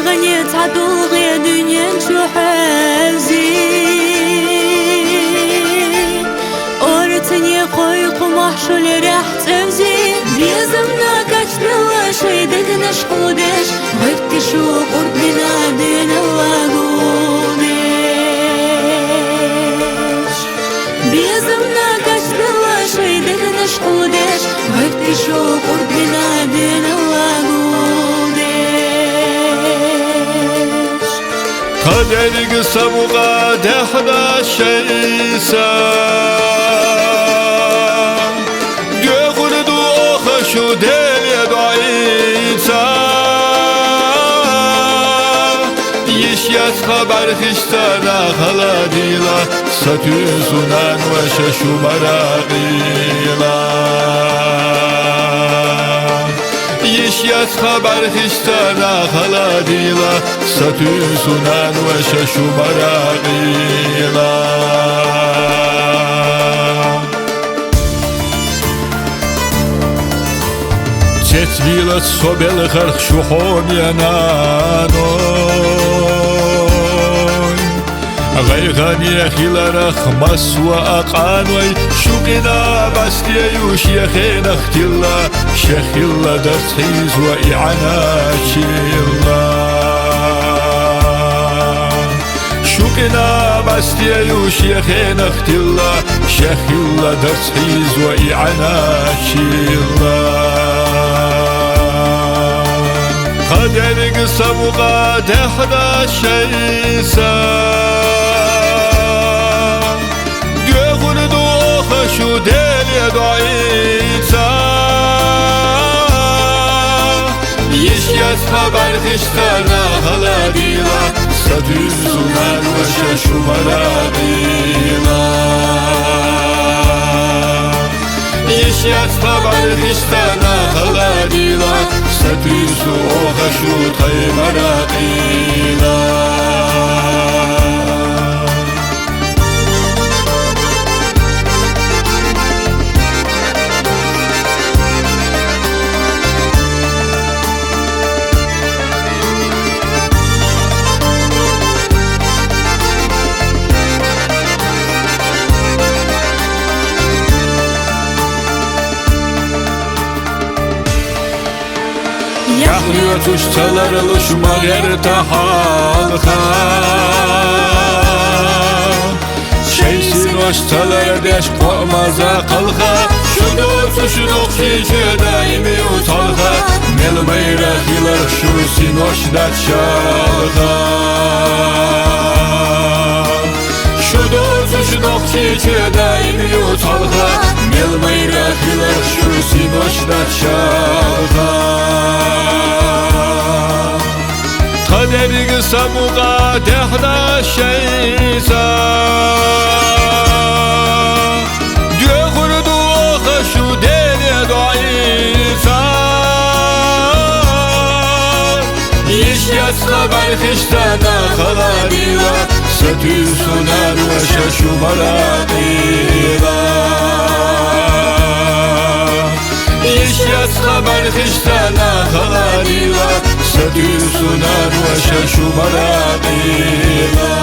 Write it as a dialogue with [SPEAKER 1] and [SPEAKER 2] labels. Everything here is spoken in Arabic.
[SPEAKER 1] غني تعدو غير دنيا نشوح زين أورتني قوي قمح شو اللي راح تمزين بيزمنا كتنوا شي دقنا شقودش غبت شو قرب بنادينا واقودش بيزمنا كتنوا شي دقنا شقودش غبت شو قرب بنادينا
[SPEAKER 2] قدرك سبقة 11 سنة دخل دوخ شو دل دعيسا يشيت خبر خشتنا خلاديلا ستوسنان وششو مراقيلا يشيت خبر خشتنا خلاديلا ستوسنان وششو مراقيلا تتبيلت صبل خرخ شحون ينانون غيغاني خلرخ مسوى أقانوي شوقنا بستي يوش يخين اختلا شخلا درتخيز وإعناشيلا شوقنا بستي يوش يخين اختلا شخلا درتخيز وإعناشيلا قدرك سبقة 11 سنة دخل دوخ شو دل دعيسا يشيت خبر خشتنا خلاديلا ستوسنان وششو مراقيلا يشيت خبر خشتنا خلاديلا ستوسو خشو طي مراقيلا يحلو تشتلر لشما غير تحالخا شيسين واشتلر ديش قومازا قلخا شدو تشدو خيجي دايمي وطلخا ميل ميرا خيلر شوسين واشدات شالخا شدو تشدو خيجي دايمي وطلخا ميل ميرا خيلر شوسين واشدات شالخا قدرك سبقة 11 سنة دخل دوخ شو دل دعيسا يشيت خبر خشتنا خلاديلا ستوسنان وششو مراقيلا يشيت خبر خشتنا خلاديلا ستوسنان وششو مراقيلا